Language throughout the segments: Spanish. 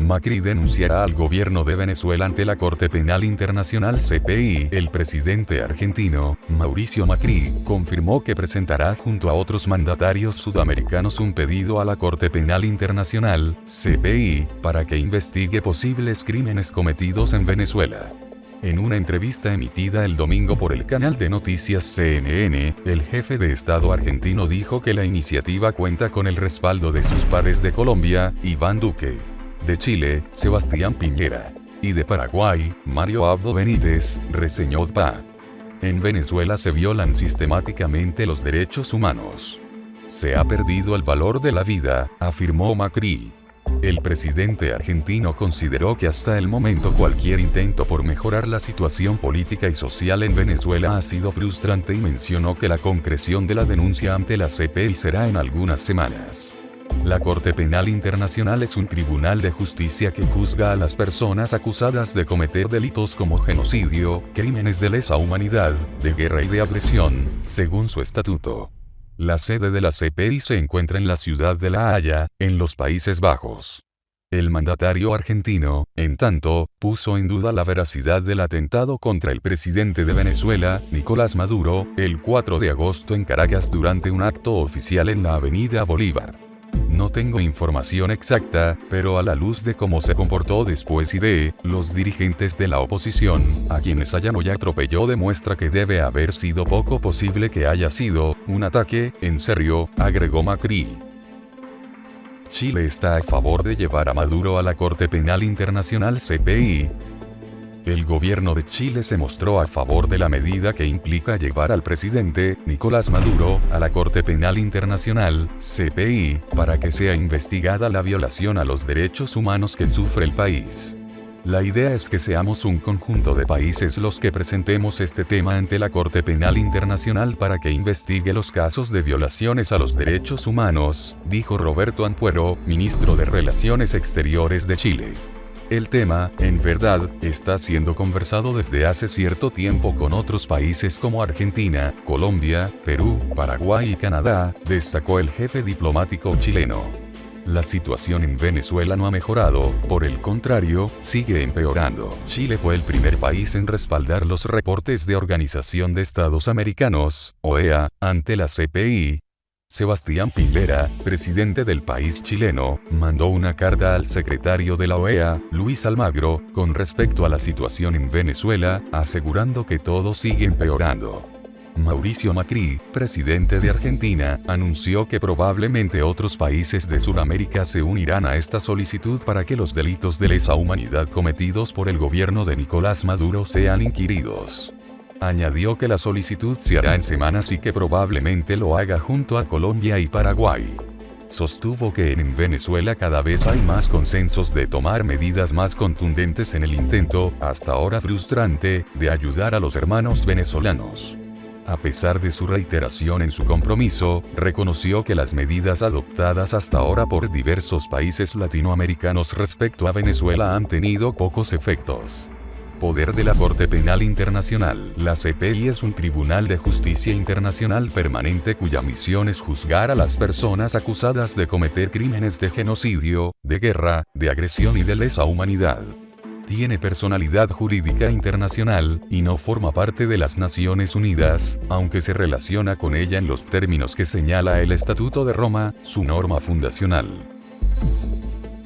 Macri denunciará al gobierno de Venezuela ante la Corte Penal Internacional CPI. El presidente argentino, Mauricio Macri, confirmó que presentará junto a otros mandatarios sudamericanos un pedido a la Corte Penal Internacional, CPI, para que investigue posibles crímenes cometidos en Venezuela. En una entrevista emitida el domingo por el canal de noticias CNN, el jefe de Estado argentino dijo que la iniciativa cuenta con el respaldo de sus pares de Colombia, Iván Duque, de Chile, Sebastián Piñera, y de Paraguay, Mario Abdo Benítez, reseñó PA. En Venezuela se violan sistemáticamente los derechos humanos. Se ha perdido el valor de la vida, afirmó Macri. El presidente argentino consideró que hasta el momento cualquier intento por mejorar la situación política y social en Venezuela ha sido frustrante y mencionó que la concreción de la denuncia ante la CPI será en algunas semanas. La Corte Penal Internacional es un tribunal de justicia que juzga a las personas acusadas de cometer delitos como genocidio, crímenes de lesa humanidad, de guerra y de agresión, según su estatuto. La sede de la CPI se encuentra en la ciudad de La Haya, en los Países Bajos. El mandatario argentino, en tanto, puso en duda la veracidad del atentado contra el presidente de Venezuela, Nicolás Maduro, el 4 de agosto en Caracas durante un acto oficial en la Avenida Bolívar. No tengo información exacta, pero a la luz de cómo se comportó después y de los dirigentes de la oposición, a quienes Ayanoya atropelló, demuestra que debe haber sido poco posible que haya sido un ataque en serio, agregó Macri. Chile está a favor de llevar a Maduro a la Corte Penal Internacional CPI. El gobierno de Chile se mostró a favor de la medida que implica llevar al presidente, Nicolás Maduro, a la Corte Penal Internacional, CPI, para que sea investigada la violación a los derechos humanos que sufre el país. La idea es que seamos un conjunto de países los que presentemos este tema ante la Corte Penal Internacional para que investigue los casos de violaciones a los derechos humanos, dijo Roberto Ampuero, ministro de Relaciones Exteriores de Chile. El tema, en verdad, está siendo conversado desde hace cierto tiempo con otros países como Argentina, Colombia, Perú, Paraguay y Canadá, destacó el jefe diplomático chileno. La situación en Venezuela no ha mejorado, por el contrario, sigue empeorando. Chile fue el primer país en respaldar los reportes de Organización de Estados Americanos, OEA, ante la CPI. Sebastián Piñera, presidente del país chileno, mandó una carta al secretario de la OEA, Luis Almagro, con respecto a la situación en Venezuela, asegurando que todo sigue empeorando. Mauricio Macri, presidente de Argentina, anunció que probablemente otros países de Sudamérica se unirán a esta solicitud para que los delitos de lesa humanidad cometidos por el gobierno de Nicolás Maduro sean inquiridos. Añadió que la solicitud se hará en semanas y que probablemente lo haga junto a Colombia y Paraguay. Sostuvo que en Venezuela cada vez hay más consensos de tomar medidas más contundentes en el intento, hasta ahora frustrante, de ayudar a los hermanos venezolanos. A pesar de su reiteración en su compromiso, reconoció que las medidas adoptadas hasta ahora por diversos países latinoamericanos respecto a Venezuela han tenido pocos efectos. Poder de la Corte Penal Internacional. La CPI es un tribunal de justicia internacional permanente cuya misión es juzgar a las personas acusadas de cometer crímenes de genocidio, de guerra, de agresión y de lesa humanidad. Tiene personalidad jurídica internacional, y no forma parte de las Naciones Unidas, aunque se relaciona con ella en los términos que señala el Estatuto de Roma, su norma fundacional.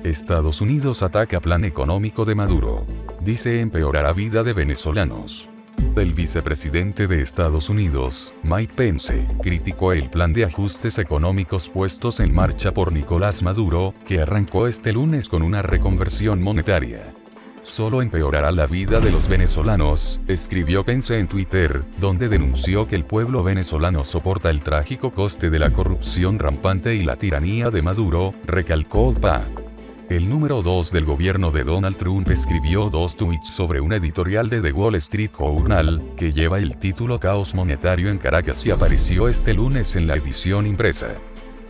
Estados Unidos ataca plan económico de Maduro. Dice empeorará vida de venezolanos. El vicepresidente de Estados Unidos, Mike Pence, criticó el plan de ajustes económicos puestos en marcha por Nicolás Maduro, que arrancó este lunes con una reconversión monetaria. Solo empeorará la vida de los venezolanos, escribió Pence en Twitter, donde denunció que el pueblo venezolano soporta el trágico coste de la corrupción rampante y la tiranía de Maduro, recalcó PA. El número 2 del gobierno de Donald Trump escribió 2 tweets sobre un editorial de The Wall Street Journal, que lleva el título Caos monetario en Caracas y apareció este lunes en la edición impresa.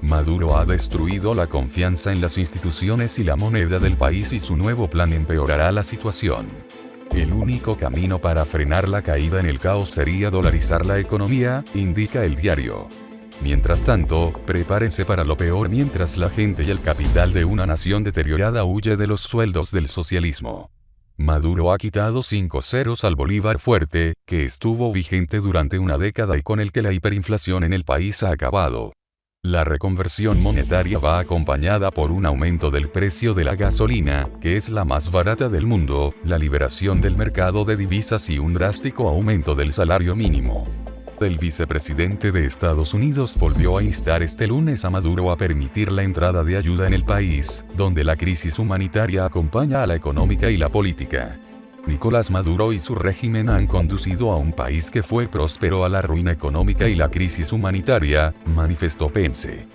Maduro ha destruido la confianza en las instituciones y la moneda del país y su nuevo plan empeorará la situación. El único camino para frenar la caída en el caos sería dolarizar la economía, indica el diario. Mientras tanto, prepárense para lo peor mientras la gente y el capital de una nación deteriorada huye de los sueldos del socialismo. Maduro ha quitado 5 ceros al bolívar fuerte, que estuvo vigente durante una década y con el que la hiperinflación en el país ha acabado. La reconversión monetaria va acompañada por un aumento del precio de la gasolina, que es la más barata del mundo, la liberación del mercado de divisas y un drástico aumento del salario mínimo. El vicepresidente de Estados Unidos volvió a instar este lunes a Maduro a permitir la entrada de ayuda en el país, donde la crisis humanitaria acompaña a la económica y la política. Nicolás Maduro y su régimen han conducido a un país que fue próspero a la ruina económica y la crisis humanitaria, manifestó Pence.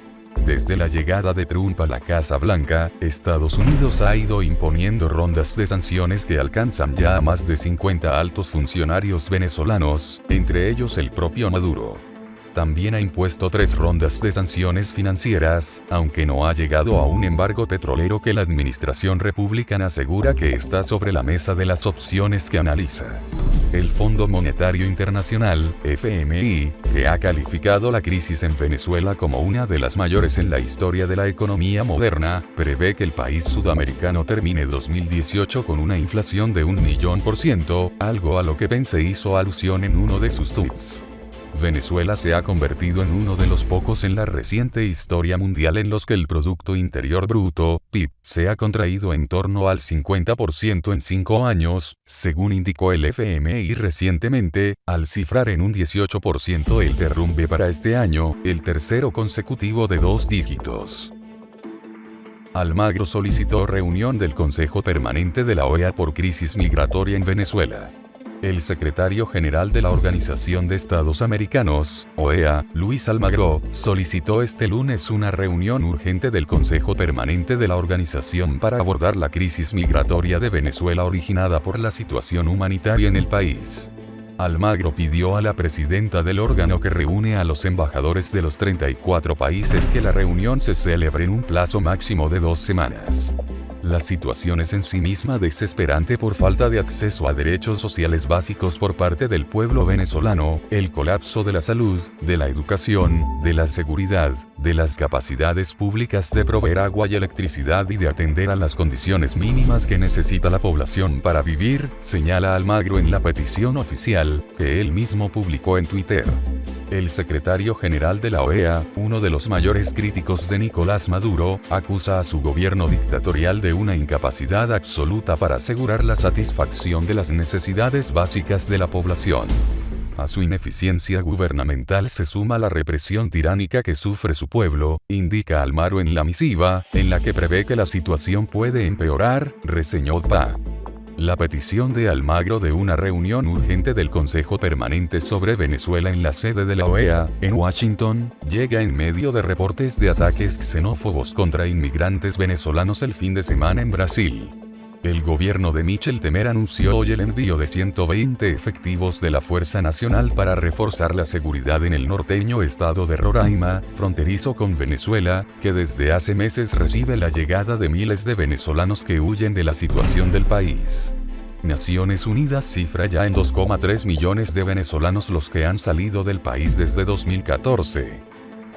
Desde la llegada de Trump a la Casa Blanca, Estados Unidos ha ido imponiendo rondas de sanciones que alcanzan ya a más de 50 altos funcionarios venezolanos, entre ellos el propio Maduro. También ha impuesto 3 rondas de sanciones financieras, aunque no ha llegado a un embargo petrolero que la administración republicana asegura que está sobre la mesa de las opciones que analiza. El Fondo Monetario Internacional, FMI, que ha calificado la crisis en Venezuela como una de las mayores en la historia de la economía moderna, prevé que el país sudamericano termine 2018 con una inflación de 1.000.000%, algo a lo que Pence hizo alusión en uno de sus tweets. Venezuela se ha convertido en uno de los pocos en la reciente historia mundial en los que el Producto Interior Bruto, PIB, se ha contraído en torno al 50% en 5 años, según indicó el FMI recientemente, al cifrar en un 18% el derrumbe para este año, el tercero consecutivo de 2 dígitos. Almagro solicitó reunión del Consejo Permanente de la OEA por crisis migratoria en Venezuela. El secretario general de la Organización de Estados Americanos, OEA, Luis Almagro, solicitó este lunes una reunión urgente del Consejo Permanente de la organización para abordar la crisis migratoria de Venezuela originada por la situación humanitaria en el país. Almagro pidió a la presidenta del órgano que reúne a los embajadores de los 34 países que la reunión se celebre en un plazo máximo de 2 semanas. La situación es en sí misma desesperante por falta de acceso a derechos sociales básicos por parte del pueblo venezolano, el colapso de la salud, de la educación, de la seguridad, de las capacidades públicas de proveer agua y electricidad y de atender a las condiciones mínimas que necesita la población para vivir, señala Almagro en la petición oficial, que él mismo publicó en Twitter. El secretario general de la OEA, uno de los mayores críticos de Nicolás Maduro, acusa a su gobierno dictatorial de una incapacidad absoluta para asegurar la satisfacción de las necesidades básicas de la población. A su ineficiencia gubernamental se suma la represión tiránica que sufre su pueblo, indica Almagro en la misiva, en la que prevé que la situación puede empeorar, reseñó PA. La petición de Almagro de una reunión urgente del Consejo Permanente sobre Venezuela en la sede de la OEA, en Washington, llega en medio de reportes de ataques xenófobos contra inmigrantes venezolanos el fin de semana en Brasil. El gobierno de Michel Temer anunció hoy el envío de 120 efectivos de la Fuerza Nacional para reforzar la seguridad en el norteño estado de Roraima, fronterizo con Venezuela, que desde hace meses recibe la llegada de miles de venezolanos que huyen de la situación del país. Naciones Unidas cifra ya en 2,3 millones de venezolanos los que han salido del país desde 2014.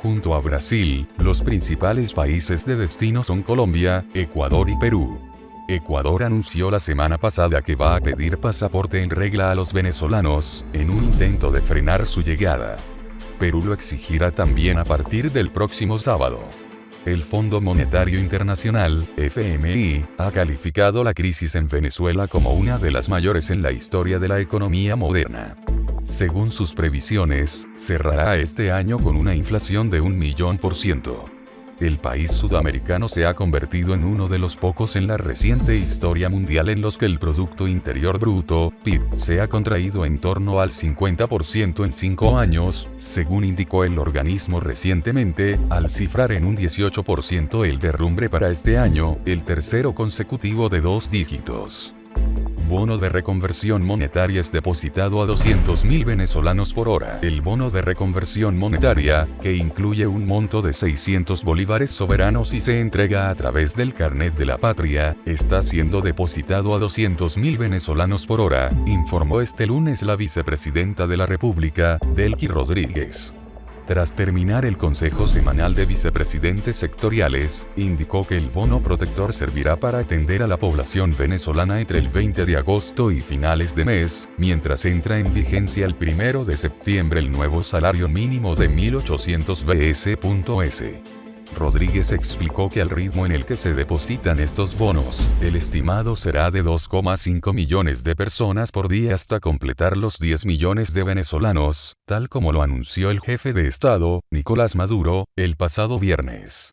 Junto a Brasil, los principales países de destino son Colombia, Ecuador y Perú. Ecuador anunció la semana pasada que va a pedir pasaporte en regla a los venezolanos, en un intento de frenar su llegada. Perú lo exigirá también a partir del próximo sábado. El Fondo Monetario Internacional, FMI, ha calificado la crisis en Venezuela como una de las mayores en la historia de la economía moderna. Según sus previsiones, cerrará este año con una inflación de 1.000.000%. El país sudamericano se ha convertido en uno de los pocos en la reciente historia mundial en los que el Producto Interior Bruto, PIB, se ha contraído en torno al 50% en 5 años, según indicó el organismo recientemente, al cifrar en un 18% el derrumbe para este año, el tercero consecutivo de 2 dígitos. Bono de reconversión monetaria es depositado a 200.000 venezolanos por hora. El bono de reconversión monetaria, que incluye un monto de 600 bolívares soberanos y se entrega a través del carnet de la patria, está siendo depositado a 200.000 venezolanos por hora, informó este lunes la vicepresidenta de la República, Delcy Rodríguez. Tras terminar el Consejo Semanal de Vicepresidentes Sectoriales, indicó que el bono protector servirá para atender a la población venezolana entre el 20 de agosto y finales de mes, mientras entra en vigencia el 1 de septiembre el nuevo salario mínimo de 1.800 bs.s. Rodríguez explicó que al ritmo en el que se depositan estos bonos, el estimado será de 2,5 millones de personas por día hasta completar los 10 millones de venezolanos, tal como lo anunció el jefe de Estado, Nicolás Maduro, el pasado viernes.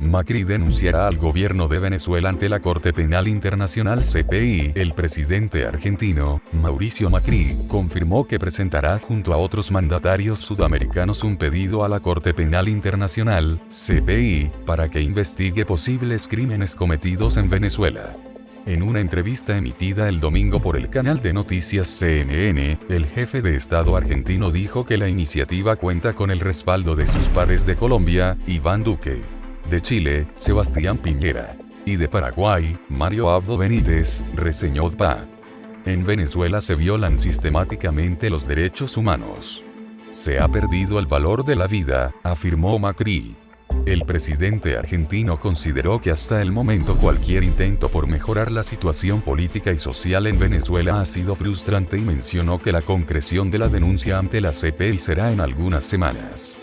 Macri denunciará al gobierno de Venezuela ante la Corte Penal Internacional CPI. El presidente argentino, Mauricio Macri, confirmó que presentará junto a otros mandatarios sudamericanos un pedido a la Corte Penal Internacional, CPI, para que investigue posibles crímenes cometidos en Venezuela. En una entrevista emitida el domingo por el canal de noticias CNN, el jefe de Estado argentino dijo que la iniciativa cuenta con el respaldo de sus pares de Colombia, Iván Duque; de Chile, Sebastián Piñera; y de Paraguay, Mario Abdo Benítez, reseñó PA. En Venezuela se violan sistemáticamente los derechos humanos. Se ha perdido el valor de la vida, afirmó Macri. El presidente argentino consideró que hasta el momento cualquier intento por mejorar la situación política y social en Venezuela ha sido frustrante y mencionó que la concreción de la denuncia ante la CPI será en algunas semanas.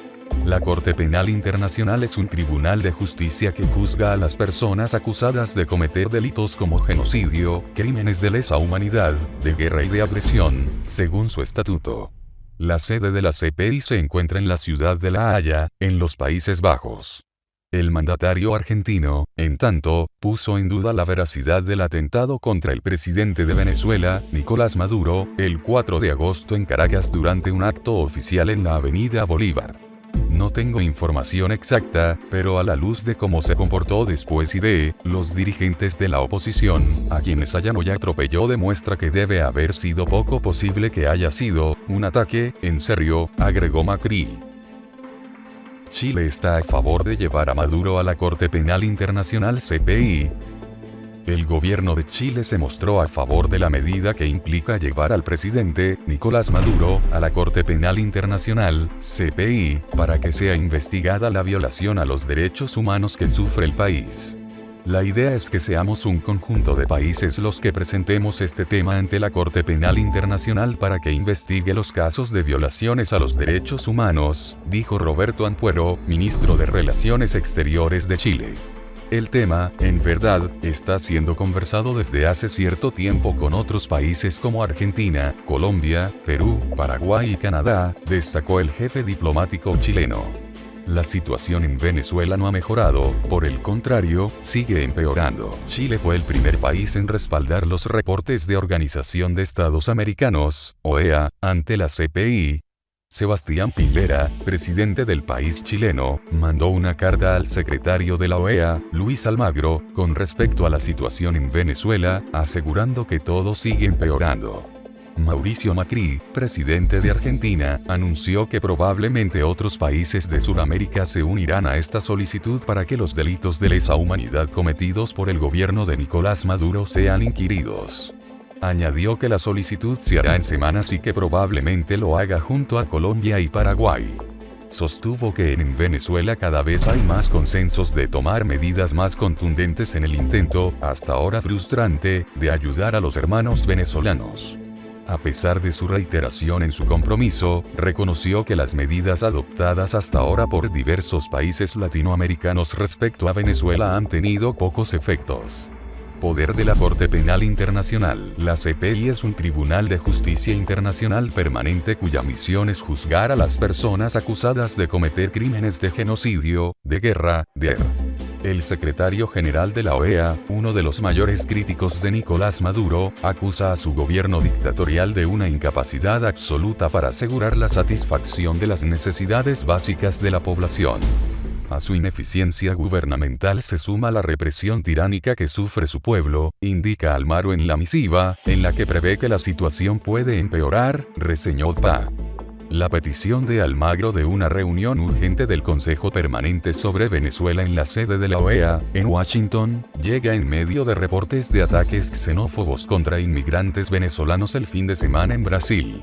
La Corte Penal Internacional es un tribunal de justicia que juzga a las personas acusadas de cometer delitos como genocidio, crímenes de lesa humanidad, de guerra y de agresión, según su estatuto. La sede de la CPI se encuentra en la ciudad de La Haya, en los Países Bajos. El mandatario argentino, en tanto, puso en duda la veracidad del atentado contra el presidente de Venezuela, Nicolás Maduro, el 4 de agosto en Caracas durante un acto oficial en la Avenida Bolívar. No tengo información exacta, pero a la luz de cómo se comportó después y de los dirigentes de la oposición, a quienes Allanoya atropelló, demuestra que debe haber sido poco posible que haya sido un ataque en serio, agregó Macri. Chile está a favor de llevar a Maduro a la Corte Penal Internacional CPI. El gobierno de Chile se mostró a favor de la medida que implica llevar al presidente, Nicolás Maduro, a la Corte Penal Internacional, CPI, para que sea investigada la violación a los derechos humanos que sufre el país. La idea es que seamos un conjunto de países los que presentemos este tema ante la Corte Penal Internacional para que investigue los casos de violaciones a los derechos humanos, dijo Roberto Ampuero, ministro de Relaciones Exteriores de Chile. El tema, en verdad, está siendo conversado desde hace cierto tiempo con otros países como Argentina, Colombia, Perú, Paraguay y Canadá, destacó el jefe diplomático chileno. La situación en Venezuela no ha mejorado, por el contrario, sigue empeorando. Chile fue el primer país en respaldar los reportes de Organización de Estados Americanos, OEA, ante la CPI. Sebastián Piñera, presidente del país chileno, mandó una carta al secretario de la OEA, Luis Almagro, con respecto a la situación en Venezuela, asegurando que todo sigue empeorando. Mauricio Macri, presidente de Argentina, anunció que probablemente otros países de Sudamérica se unirán a esta solicitud para que los delitos de lesa humanidad cometidos por el gobierno de Nicolás Maduro sean inquiridos. Añadió que la solicitud se hará en semanas y que probablemente lo haga junto a Colombia y Paraguay. Sostuvo que en Venezuela cada vez hay más consensos de tomar medidas más contundentes en el intento, hasta ahora frustrante, de ayudar a los hermanos venezolanos. A pesar de su reiteración en su compromiso, reconoció que las medidas adoptadas hasta ahora por diversos países latinoamericanos respecto a Venezuela han tenido pocos efectos. Poder de la Corte Penal Internacional. La CPI es un tribunal de justicia internacional permanente cuya misión es juzgar a las personas acusadas de cometer crímenes de genocidio, de guerra, de El secretario general de la OEA, uno de los mayores críticos de Nicolás Maduro, acusa a su gobierno dictatorial de una incapacidad absoluta para asegurar la satisfacción de las necesidades básicas de la población. A su ineficiencia gubernamental se suma la represión tiránica que sufre su pueblo, indica Almagro en la misiva, en la que prevé que la situación puede empeorar, reseñó PA. La petición de Almagro de una reunión urgente del Consejo Permanente sobre Venezuela en la sede de la OEA, en Washington, llega en medio de reportes de ataques xenófobos contra inmigrantes venezolanos el fin de semana en Brasil.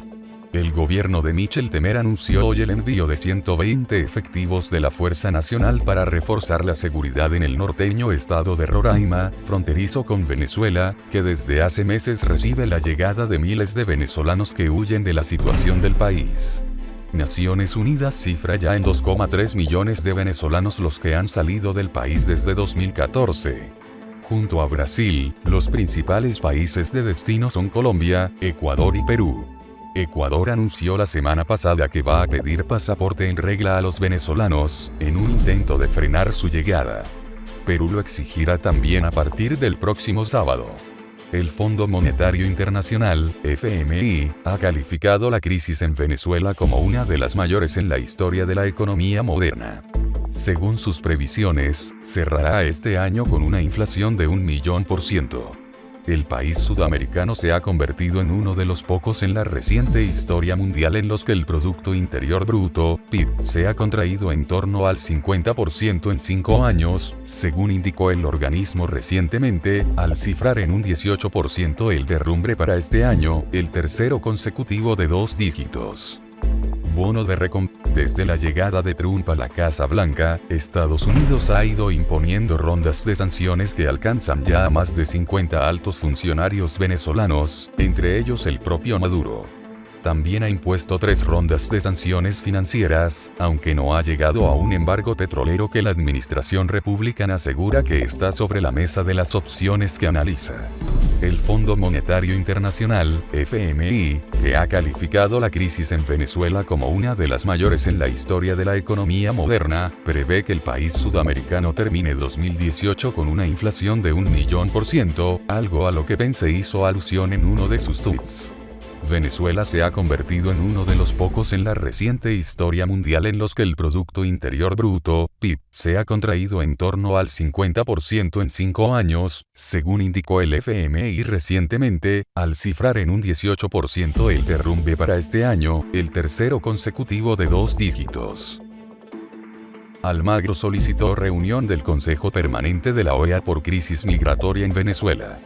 El gobierno de Michel Temer anunció hoy el envío de 120 efectivos de la Fuerza Nacional para reforzar la seguridad en el norteño estado de Roraima, fronterizo con Venezuela, que desde hace meses recibe la llegada de miles de venezolanos que huyen de la situación del país. Naciones Unidas cifra ya en 2,3 millones de venezolanos los que han salido del país desde 2014. Junto a Brasil, los principales países de destino son Colombia, Ecuador y Perú. Ecuador anunció la semana pasada que va a pedir pasaporte en regla a los venezolanos, en un intento de frenar su llegada. Perú lo exigirá también a partir del próximo sábado. El Fondo Monetario Internacional, FMI, ha calificado la crisis en Venezuela como una de las mayores en la historia de la economía moderna. Según sus previsiones, cerrará este año con una inflación de 1.000.000%. El país sudamericano se ha convertido en uno de los pocos en la reciente historia mundial en los que el Producto Interior Bruto, PIB, se ha contraído en torno al 50% en 5 años, según indicó el organismo recientemente, al cifrar en un 18% el derrumbe para este año, el tercero consecutivo de 2 dígitos. Bono de recompensa. Desde la llegada de Trump a la Casa Blanca, Estados Unidos ha ido imponiendo rondas de sanciones que alcanzan ya a más de 50 altos funcionarios venezolanos, entre ellos el propio Maduro. También ha impuesto 3 rondas de sanciones financieras, aunque no ha llegado a un embargo petrolero que la administración republicana asegura que está sobre la mesa de las opciones que analiza. El Fondo Monetario Internacional, FMI, que ha calificado la crisis en Venezuela como una de las mayores en la historia de la economía moderna, prevé que el país sudamericano termine 2018 con una inflación de 1.000.000%, algo a lo que Pence hizo alusión en uno de sus tweets. Venezuela se ha convertido en uno de los pocos en la reciente historia mundial en los que el Producto Interior Bruto, PIB, se ha contraído en torno al 50% en 5 años, según indicó el FMI recientemente, al cifrar en un 18% el derrumbe para este año, el tercero consecutivo de 2 dígitos. Almagro solicitó reunión del Consejo Permanente de la OEA por crisis migratoria en Venezuela.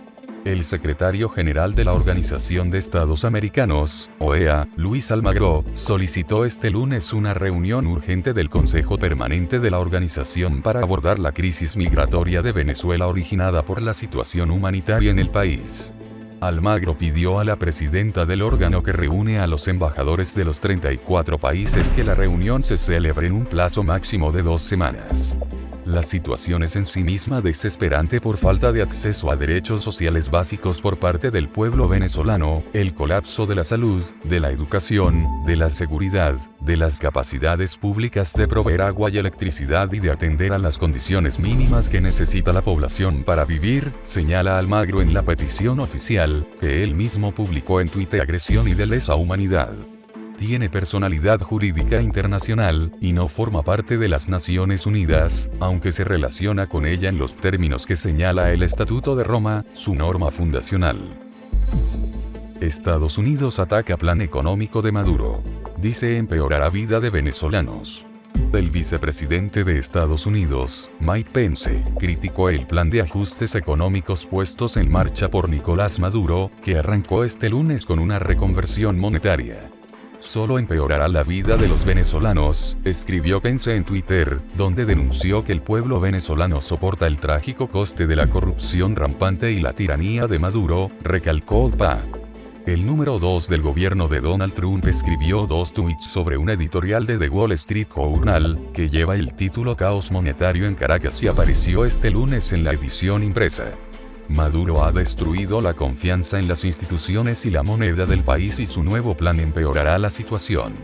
El secretario general de la Organización de Estados Americanos, OEA, Luis Almagro, solicitó este lunes una reunión urgente del Consejo Permanente de la organización para abordar la crisis migratoria de Venezuela originada por la situación humanitaria en el país. Almagro pidió a la presidenta del órgano que reúne a los embajadores de los 34 países que la reunión se celebre en un plazo máximo de 2 semanas. La situación es en sí misma desesperante por falta de acceso a derechos sociales básicos por parte del pueblo venezolano, el colapso de la salud, de la educación, de la seguridad, de las capacidades públicas de proveer agua y electricidad y de atender a las condiciones mínimas que necesita la población para vivir, señala Almagro en la petición oficial, que él mismo publicó en Twitter. Agresión y de lesa humanidad. Tiene personalidad jurídica internacional, y no forma parte de las Naciones Unidas, aunque se relaciona con ella en los términos que señala el Estatuto de Roma, su norma fundacional. Estados Unidos ataca plan económico de Maduro. Dice empeorará vida de venezolanos. El vicepresidente de Estados Unidos, Mike Pence, criticó el plan de ajustes económicos puestos en marcha por Nicolás Maduro, que arrancó este lunes con una reconversión monetaria. Solo empeorará la vida de los venezolanos, escribió Pence en Twitter, donde denunció que el pueblo venezolano soporta el trágico coste de la corrupción rampante y la tiranía de Maduro, recalcó PA. El número 2 del gobierno de Donald Trump escribió 2 tweets sobre un editorial de The Wall Street Journal, que lleva el título Caos monetario en Caracas y apareció este lunes en la edición impresa. Maduro ha destruido la confianza en las instituciones y la moneda del país y su nuevo plan empeorará la situación.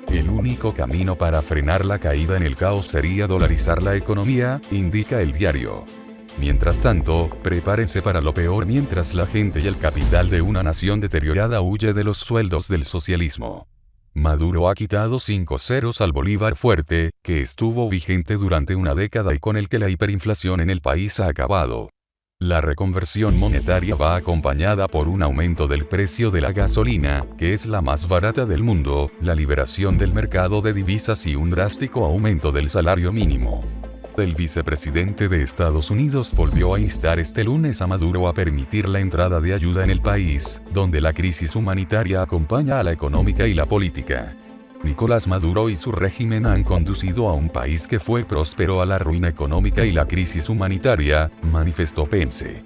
El único camino para frenar la caída en el caos sería dolarizar la economía, indica el diario. Mientras tanto, prepárense para lo peor mientras la gente y el capital de una nación deteriorada huye de los sueldos del socialismo. Maduro ha quitado 5 ceros al Bolívar fuerte, que estuvo vigente durante una década y con el que la hiperinflación en el país ha acabado. La reconversión monetaria va acompañada por un aumento del precio de la gasolina, que es la más barata del mundo, la liberación del mercado de divisas y un drástico aumento del salario mínimo. El vicepresidente de Estados Unidos volvió a instar este lunes a Maduro a permitir la entrada de ayuda en el país, donde la crisis humanitaria acompaña a la económica y la política. Nicolás Maduro y su régimen han conducido a un país que fue próspero a la ruina económica y la crisis humanitaria, manifestó Pence.